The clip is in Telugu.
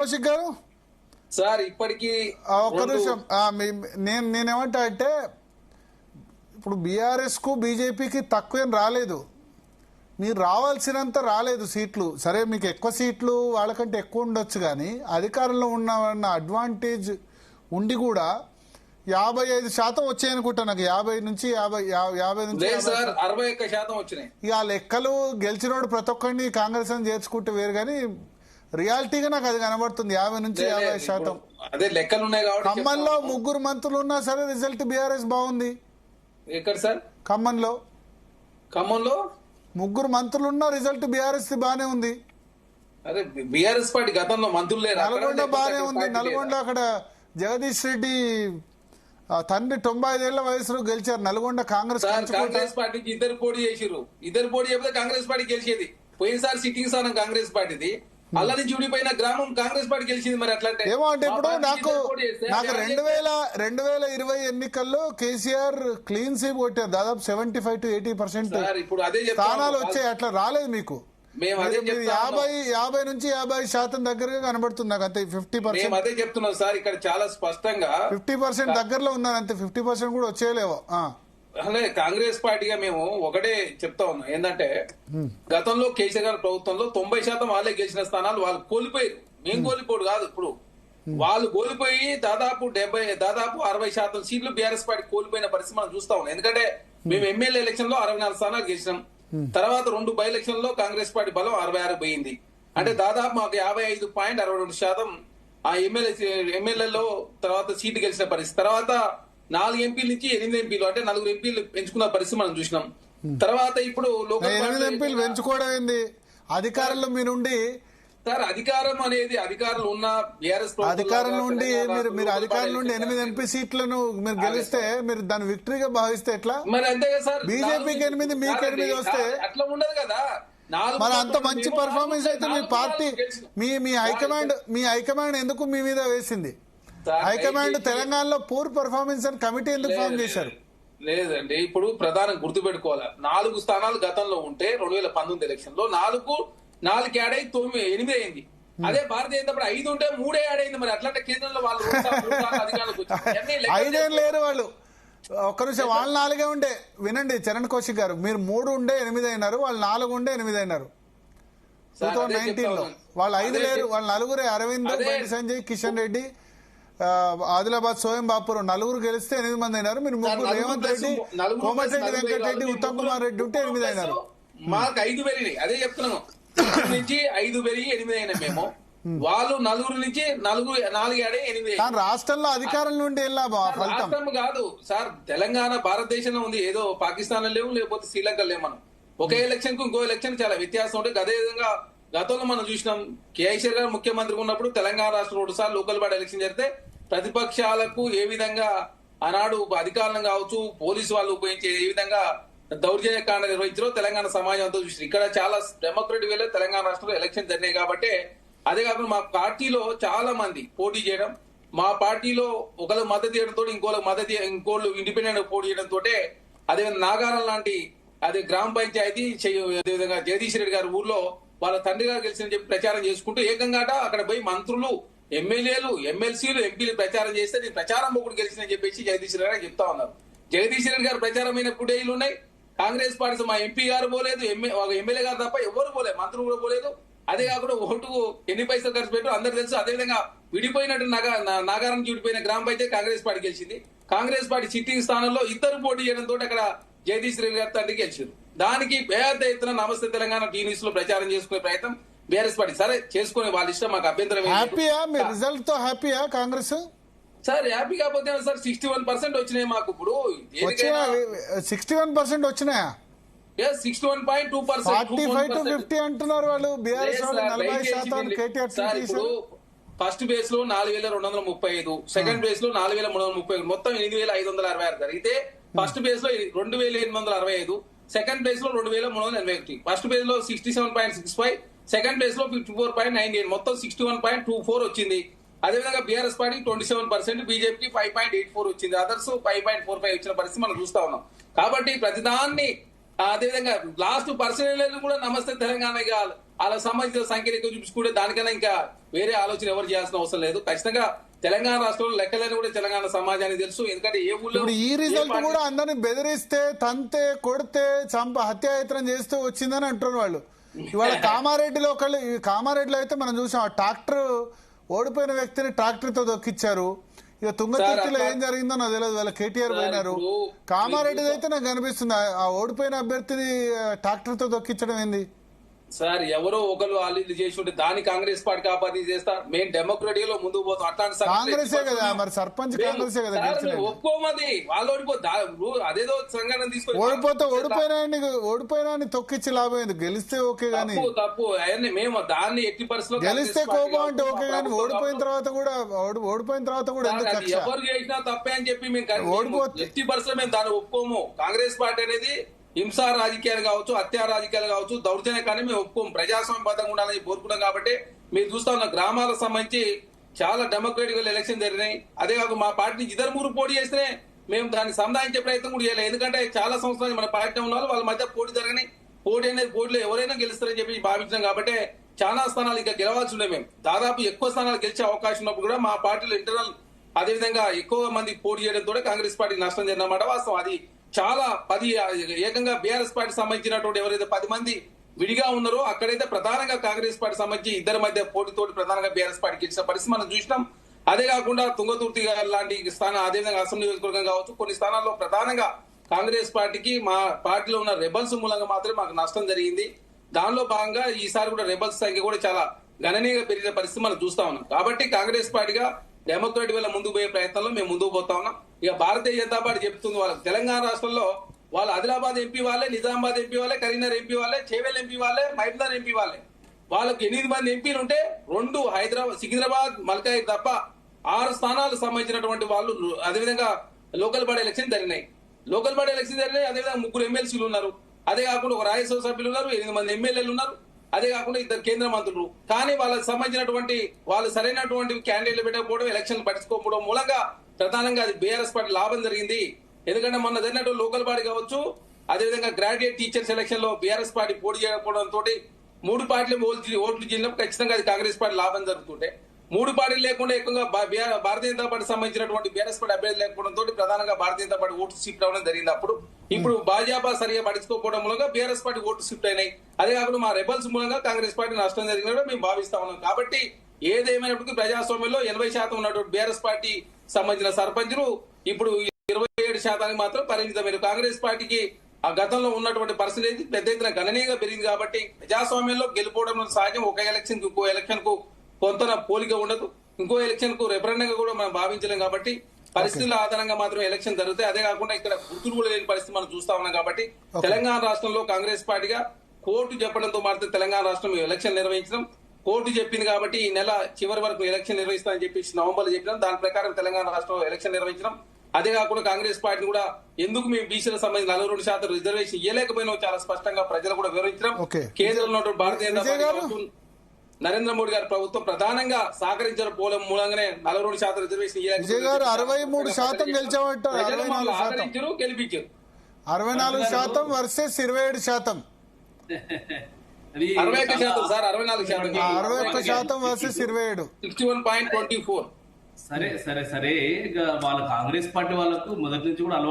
కౌశిక్ గారు సార్ ఇప్పటికీ ఒక్క నిమిషం నేనేమంటా అంటే ఇప్పుడు బీఆర్ఎస్ కు బీజేపీకి తక్కువేం రాలేదు, మీరు రావాల్సినంత రాలేదు సీట్లు. సరే మీకు ఎక్కువ సీట్లు వాళ్ళకంటే ఎక్కువ ఉండొచ్చు, కానీ అధికారంలో ఉన్న అడ్వాంటేజ్ ఉండి కూడా 55% వచ్చాయనుకుంటా. నాకు 50 నుంచి 61% వచ్చినాయి. ఇక ఆ లెక్కలు గెలిచినోడు ప్రతి ఒక్కరిని కాంగ్రెస్ అని చేర్చుకుంటే వేరు, కానీ రియాలిటీగా నాకు అది కనబడుతుంది. 50 నుంచి 50%. అదే లెక్కలు ఉన్నాయి కాబట్టి ఖమ్మంలో 3 మంత్రులు ఉన్నా సరే రిజల్ట్ బీఆర్ఎస్ బాగుంది. ఎక్కడ సార్? ఖమ్మంలో 3 మంత్రులు ఉన్నా రిజల్ట్ బీఆర్ఎస్ బానే ఉంది. అదే బీఆర్ఎస్ పార్టీ గతంలో మంత్రులు లేరు. నల్గొండ బానే ఉంది. నల్గొండ అక్కడ జగదీష్ రెడ్డి తండ్రి 95 ఏళ్ల వయసులో గెలిచారు. నల్గొండ కాంగ్రెస్ పార్టీకి ఇద్దరు పోటీ చేపితే కాంగ్రెస్ పార్టీ గెలిచేది. పోయినసారి సిట్టింగ్ స్థానం కాంగ్రెస్ పార్టీది, అల్ల నుంచి విడిపోయిన గ్రామం కాంగ్రెస్ పార్టీ గెలిచింది. మరి అట్లా ఏమో అంటే ఇప్పుడు నాకు 2020 ఎన్నికల్లో కేసీఆర్ క్లీన్ స్వీప్ కొట్టారు. దాదాపు 75 to 80% ఇప్పుడు అదే స్థానాలు వచ్చాయి. అట్లా రాలేదు మీకు. మేము అదే 50 నుంచి 50% దగ్గరగా కనబడుతుంది నాకు. అంతే 50%. అదే చెప్తున్నాం సార్, ఇక్కడ చాలా స్పష్టంగా 50% దగ్గరలో ఉన్నారు. అంతే 50% కూడా వచ్చేయలేవు. అదే కాంగ్రెస్ పార్టీగా మేము ఒకటే చెప్తా ఉన్నాం, ఏంటంటే గతంలో కేసీఆర్ గారి ప్రభుత్వంలో 90% వాళ్ళే గెలిచిన స్థానాలు వాళ్ళు కోల్పోయారు. మేము కోల్పోడు కాదు, ఇప్పుడు వాళ్ళు కోల్పోయి దాదాపు 60% సీట్లు బీఆర్ఎస్ పార్టీ కోల్పోయిన పరిస్థితి మనం చూస్తా ఉన్నాం. ఎందుకంటే మేము ఎమ్మెల్యే ఎలక్షన్ లో 64 స్థానాలు గెలిచినాం. తర్వాత 2 బై ఎలక్షన్ లో కాంగ్రెస్ పార్టీ బలం 66 పోయింది. అంటే దాదాపు మాకు 55.62% ఆ ఎమ్మెల్యేలో తర్వాత సీటు గెలిచిన పరిస్థితి. తర్వాత 4 ఎంపీల నుంచి 8 ఎంపీలు, అంటే 4 ఎంపీలు పెంచుకున్న పరిస్థితి మనం చూసినాం. తర్వాత ఇప్పుడు 8 ఎంపీలు పెంచుకోవడం ఏంది? అధికారంలో మీరుండి సార్, అధికారం అనేది అధికారులు ఉన్న బీఆర్ఎస్ అధికారం నుండి మీరు అధికారం నుండి 8 ఎంపీ సీట్లను మీరు గెలిస్తే మీరు దాన్ని విక్టరీగా భావిస్తే ఎట్లా? మరి అంతే కదా సార్, బీజేపీకి 8 మీకు 8 వస్తే అట్లా ఉండదు కదా. మరి అంత మంచి పర్ఫార్మెన్స్ అయితే మీ పార్టీ మీ హైకమాండ్ ఎందుకు మీ మీద వేసింది? హైకమాండ్ తెలంగాణలో పూర్ పర్ఫార్మెన్స్ అని కమిటీ ఎందుకు ఫామ్ చేశారు? లేదండి, ఇప్పుడు ప్రధానం గుర్తుపెట్టుకోవాలి, 4 స్థానాలు గతంలో ఉంటే 2019 ఎలక్షన్ లో 4 యాడ్ అయి 8 అయింది. అదే భారతీయ జనతా పార్టీ 5 ఉంటే 3 యాడ్ అయింది. మరి అట్లాంటి కేంద్రంలో వాళ్ళు 5 లేరు వాళ్ళు. ఒక్క నిమిషం, వాళ్ళు 4 ఉండే. వినండి చరణ్ కౌశిక్ గారు, మీరు 3 ఉండే 8 అయినారు, వాళ్ళు 4 ఉండే 8 అయినారు 2019 లో. వాళ్ళు 5 లేరు, వాళ్ళు 4 అరవింద్, బండి సంజయ్, కిషన్ రెడ్డి, ఆదిలాబాద్ సోయం బాపురం 4 గెలిస్తే 8 మంది అయినారు. మీరు 3 రేవంత్ రెడ్డి, కోమటిరెడ్డి వెంకటరెడ్డి, ఉత్తమ్ కుమార్ రెడ్డి ఉంటే 8 అయినారు. మాకు 5 పెరిగినాయి. అదే చెప్తున్నాము, 4 నుంచి 5 పెరిగి 8 అయినా మేము. వాళ్ళు 4 నుంచి 4 యాడే 8. రాష్ట్రంలో అధికారం నుండి రాష్ట్రం కాదు సార్, తెలంగాణ భారతదేశంలో ఉంది. ఏదో పాకిస్తాన్ లో లేవు, లేకపోతే శ్రీలంక లేవు. మనం ఒకే ఎలక్షన్ కు ఇంకో ఎలక్షన్ చాలా వ్యత్యాసం ఉంటుంది. అదే విధంగా గతంలో మనం చూసినాం, కేసీఆర్ గారు ముఖ్యమంత్రిగా ఉన్నప్పుడు తెలంగాణ రాష్ట్రం 2 సార్లు లోకల్ బాడీ ఎలక్షన్ జరిగితే ప్రతిపక్షాలకు ఏ విధంగా ఆనాడు అధికారం కావచ్చు, పోలీసు వాళ్ళు ఉపయోగించే ఏ విధంగా దౌర్జన్యకాండ నిర్వహించారో తెలంగాణ సమాజం అంతా చూసి ఇక్కడ చాలా డెమోక్రటిక్ వేలో తెలంగాణ రాష్ట్రంలో ఎలక్షన్ జరిగినాయి. కాబట్టి అదే కాకుండా మా పార్టీలో చాలా మంది పోటీ చేయడం, మా పార్టీలో ఒకరు మద్దతు చేయడంతో ఇంకోళ్ళు ఇండిపెండెంట్ పోటీ చేయడంతో, అదే నాగారం లాంటి అదే గ్రామ పంచాయతీ అదేవిధంగా జగదీష్ రెడ్డి గారి ఊర్లో వాళ్ళ తండ్రి గారు గెలిచిన చెప్పి ప్రచారం చేసుకుంటూ ఏకంగా అక్కడ పోయి మంత్రులు, ఎమ్మెల్యేలు, ఎమ్మెల్సీలు, ఎంపీలు ప్రచారం చేస్తే నేను ప్రచారం ఒకటి గెలిచిందని చెప్పేసి జగదీష్ రెడ్డి గారు చెప్తా ఉన్నారు. జగదీష్ రెడ్డి గారు ప్రచారమైన ఫుటేజీలు ఉన్నాయి. కాంగ్రెస్ పార్టీ మా ఎంపీ గారు పోలేదు, ఎమ్మెల్యే గారు తప్ప ఎవరు పోలేదు, మంత్రులు కూడా పోలేదు. అదే కాకుండా ఓటుకు ఎన్ని పైసలు ఖర్చు పెట్టు అందరు తెలుసు. అదేవిధంగా విడిపోయినట్టు నాగారం నుంచి విడిపోయిన గ్రామ పంచాయతీ కాంగ్రెస్ పార్టీ గెలిచింది. కాంగ్రెస్ పార్టీ సిట్టింగ్ స్థానంలో 2 పోటీ చేయడంతో అక్కడ జగదీష్ రెడ్డి గారి తండ్రి గెలిచారు. దానికి పెద్ద ఎత్తున నమస్తే తెలంగాణ టీవీస్ లో ప్రచారం చేసుకునే ప్రయత్నం బీఆర్ఎస్ పార్టీ సరే చేసుకునే వాళ్ళ ఇష్టం, మాకు అభ్యంతరం. రిజల్ట్ తో హ్యాపీయా కాంగ్రెస్? సార్ హ్యాపీ కాకపోతే సార్ 61% వచ్చినాయి మాకు. ఇప్పుడు 61% వచ్చినాయా? 61.2%. 45 to 50 అంటున్నారు వాళ్ళు. బీఆర్ఎస్ వాళ్ళు 40%. కేటీఆర్ ఇప్పుడు ఫస్ట్ బేస్ లో 4235, సెకండ్ బేస్ లో 4335, మొత్తం 8566 జరిగితే ఫస్ట్ బేస్ లో 2865, సెకండ్ బేస్ లో 2381. ఫస్ట్ బేస్ లో 67.65, సెకండ్ బేస్ లో 54.98, మొత్తం 61.24 వచ్చింది. అదేవిధంగా బీఆర్ఎస్ పార్టీ 27%, బీజేపీకి 5.84 వచ్చింది, అదర్స్ 5.45 వచ్చిన పరిస్థితి మనం చూస్తా ఉన్నాం. కాబట్టి ప్రతిదాన్ని అదేవిధంగా లాస్ట్ పర్సనల్ కూడా నమస్తే తెలంగాణ వాళ్ళకి సంబంధించిన సంఖ్యలు ఎక్కువ చూపించుకుంటే దానికన్నా ఇంకా వేరే ఆలోచన ఎవరు చేయాల్సిన అవసరం లేదు. ఖచ్చితంగా తెలంగాణ రాష్ట్రంలో లెక్కలని కూడా తెలంగాణ సమాజానికి తెలుసు. ఎందుకంటే ఏ ఊళ్ళో ఈ రిజల్ట్ కూడా అందరిని బెదిరిస్తే, తంతే, కొడితే, హత్యాయత్నం చేస్తూ వచ్చిందని అంటున్నారు వాళ్ళు. ఇవాళ కామారెడ్డిలో అయితే మనం చూసాం, ఆ ట్రాక్టర్ ఓడిపోయిన వ్యక్తిని ట్రాక్టర్ తో దొక్కిచ్చారు. ఇక తుంగతుర్తిలో ఏం జరిగిందో నాకు తెలియదు. వాళ్ళ కేటీఆర్ పోయినారు. కామారెడ్డి అయితే నాకు కనిపిస్తుంది ఆ ఓడిపోయిన అభ్యర్థిని ట్రాక్టర్ తో దొక్కించడం ఏంది సార్? ఎవరో ఒకరు వాళ్ళు చేసి ఉంటే దాన్ని కాంగ్రెస్ పార్టీ ఆపాది చేస్తా. మేము డెమోక్రటిక్ లో ముందుకు పోతాం. అట్లాంటి కాంగ్రెసే కదా మరి, సర్పంచ్ కాంగ్రెసే కదా. ఒప్పుకోమది వాళ్ళు అదేదో సంఘటన తీసుకొని ఓడిపోయినా తొక్కిచ్చి లాభం ఏంది? గెలిస్తే ఓకే గానీ, తప్పు అవన్నీ మేము దాన్ని ఎట్టి పరిస్థితుల్లో గెలిస్తే కోపం అంటే ఓకే గానీ, ఓడిపోయిన తర్వాత కూడా ఎందుకు కక్ష? ఎవరు చేసినా తప్పే అని చెప్పి మేము ఎట్టి పరిస్థితుల్లో మేము దాన్ని ఒప్పుకోము. కాంగ్రెస్ పార్టీ అనేది హింసా రాజకీయాలు కావచ్చు, హత్యా రాజకీయాలు కావచ్చు, దౌర్జన్య కానీ మేము ఒప్పుకోము. ప్రజాస్వామ్యబద్ధంగా ఉండాలని కోరుకున్నాం. కాబట్టి మీరు చూస్తా ఉన్న గ్రామాలకు సంబంధించి చాలా డెమోక్రటిక్ ఎలక్షన్ జరిగినాయి. అదే కాక మా పార్టీ నుంచి 2-3 పోటీ చేస్తే మేము దాన్ని సంధానించే ప్రయత్నం కూడా చేయలేదు. ఎందుకంటే చాలా సంవత్సరాలు మన పార్టీ ఉన్న వాళ్ళ మధ్య పోటీ జరగని, పోటీ అనేది పోటీలో ఎవరైనా గెలుస్తారని చెప్పి భావించినాం. కాబట్టి చాలా స్థానాలు ఇంకా గెలవాల్సి ఉండే. మేము దాదాపు ఎక్కువ స్థానాలు గెలిచే అవకాశం ఉన్నప్పుడు కూడా మా పార్టీలో ఇంటర్నల్ అదేవిధంగా ఎక్కువ మంది పోటీ చేయడంతో కాంగ్రెస్ పార్టీ నష్టం జరిగినమాట వాస్తవం. అది చాలా ఏకంగా బీఆర్ఎస్ పార్టీ సంబంధించినటువంటి ఎవరైతే 10 మంది విడిగా ఉన్నారో అక్కడైతే ప్రధానంగా కాంగ్రెస్ పార్టీ సంబంధించి ఇద్దరి మధ్య పోటీతోటి ప్రధానంగా బీఆర్ఎస్ పార్టీ గెలిచిన పరిస్థితి మనం చూసినాం. అదే కాకుండా తుంగతుర్తి లాంటి స్థానం, అదేవిధంగా అసెంబ్లీ నియోజకవర్గం కావచ్చు, కొన్ని స్థానాల్లో ప్రధానంగా కాంగ్రెస్ పార్టీకి మా పార్టీలో ఉన్న రెబల్స్ మూలంగా మాత్రమే మాకు నష్టం జరిగింది. దానిలో భాగంగా ఈసారి కూడా రెబల్స్ సంఖ్య కూడా చాలా గణనీయంగా పెరిగిన పరిస్థితి మనం చూస్తా ఉన్నాం. కాబట్టి కాంగ్రెస్ పార్టీగా డెమోక్రటిక్ వల్ల ముందుకు పోయే ప్రయత్నంలో మేము ముందుకు పోతా ఉన్నాం. ఇక భారతీయ జనతా పార్టీ చెప్తుంది వాళ్ళకి తెలంగాణ రాష్ట్రంలో వాళ్ళు ఆదిలాబాద్ ఎంపీ వాళ్ళే, నిజామాబాద్ ఎంపీ వాళ్ళే, కరీంనగర్ ఎంపీ వాళ్ళే, చేవెల్ ఎంపీ వాళ్ళే, మహబూబ్నగర్ ఎంపీ వాళ్ళే. వాళ్ళకి 8 మంది ఎంపీలు ఉంటే 2 సికింద్రాబాద్, మల్కాయి తప్ప 6 స్థానాలకు సంబంధించినటువంటి వాళ్ళు. అదేవిధంగా లోకల్ బాడీ ఎలక్షన్ జరిగినాయి. అదేవిధంగా 3 ఎమ్మెల్సీలు ఉన్నారు. అదే కాకుండా ఒక రాజ్యసభ సభ్యులు ఉన్నారు, 8 మంది ఎమ్మెల్యేలు ఉన్నారు. అదే కాకుండా 2 కేంద్ర మంత్రులు. కానీ వాళ్ళకి సంబంధించినటువంటి వాళ్ళు సరైనటువంటి క్యాండిడేట్లు పెట్టకపోవడం, ఎలక్షన్లు పట్టించుకోకపోవడం మూలంగా ప్రధానంగా అది బీఆర్ఎస్ పార్టీ లాభం జరిగింది. ఎందుకంటే మొన్న జరిగినట్టు లోకల్ బాడీ కావచ్చు, అదేవిధంగా గ్రాడ్యుయేట్ టీచర్స్ ఎలక్షన్ లో బీఆర్ఎస్ పార్టీ పోటీ చేయకపోవడంతో 3 పార్టీలు ఓట్లు చేసినప్పుడు ఖచ్చితంగా అది కాంగ్రెస్ పార్టీ లాభం జరుగుతుంటే, 3 పార్టీలు లేకుండా ఎక్కువగా భారతీయ జనతా పార్టీ సంబంధించినటువంటి బీఆర్ఎస్ పార్టీ అభ్యర్థి లేకపోవడంతో ప్రధానంగా Bharatiya Janata party vote shift అవడం జరిగింది. అప్పుడు ఇప్పుడు భాజపా సరిగా పట్టించుకోకపోవడం మూలంగా బీఆర్ఎస్ పార్టీ ఓటు షిఫ్ట్ అయినాయి. అదే కాకుండా మా రెబల్స్ మూలంగా కాంగ్రెస్ పార్టీ నష్టం జరిగినట్టు మేము భావిస్తా ఉన్నాం. కాబట్టి ఏదేమైనప్పటికీ ప్రజాస్వామ్యంలో 80% ఉన్నటువంటి బీఆర్ఎస్ పార్టీ సంబంధించిన సర్పంచులు ఇప్పుడు 27% మాత్రం పరిమితమైన కాంగ్రెస్ పార్టీకి ఆ గతంలో ఉన్నటువంటి పరిస్థితి పెద్ద ఎత్తున గణనీయంగా పెరిగింది. కాబట్టి ప్రజాస్వామ్యంలో గెలుపోవడం సహజం. ఒక ఎలక్షన్ కు ఇంకో ఎలక్షన్ కు కొంత పోలిక ఉండదు. ఇంకో ఎలక్షన్ కు రెఫరెండంగా కూడా మనం భావించలేం. కాబట్టి పరిస్థితుల ఆధారంగా మాత్రం ఎలక్షన్ జరుగుతాయి. అదే కాకుండా ఇక్కడ గుర్తులు కూడా లేని పరిస్థితి మనం చూస్తా ఉన్నాం. కాబట్టి తెలంగాణ రాష్ట్రంలో కాంగ్రెస్ పార్టీగా కోర్టు చెప్పడంతో మాత్రం తెలంగాణ రాష్ట్రం ఎలక్షన్ నిర్వహించడం, కోర్టు చెప్పింది కాబట్టి ఈ నెల చివరి వరకు ఎలక్షన్ నిర్వహిస్తామని చెప్పి నవంబర్లో చెప్పినాం. దాని ప్రకారం తెలంగాణ రాష్ట్రంలో ఎలక్షన్ నిర్వహించడం. అదే కాకుండా కాంగ్రెస్ పార్టీ కూడా ఎందుకు మేము బీసీలకు సంబంధించిన 42% రిజర్వేషన్ ఇవ్వలేకపోయినా చాలా స్పష్టంగా ప్రజలు కూడా వివరించడం. కేంద్రంలో భారతీయ జనతా పార్టీ నరేంద్ర మోడీ గారి ప్రభుత్వం ప్రధానంగా సహకరించడం పోవడం మూలంగానే 42% రిజర్వేషన్ 63% గెలిచామంటారు. గెలిపించారు 64% వర్సెస్ 27%. 61% సార్, 64%. 61% వర్సెస్ 27. 61.24. సరే ఇక వాళ్ళ కాంగ్రెస్ పార్టీ వాళ్ళకు మొదటి నుంచి కూడా అలవాటు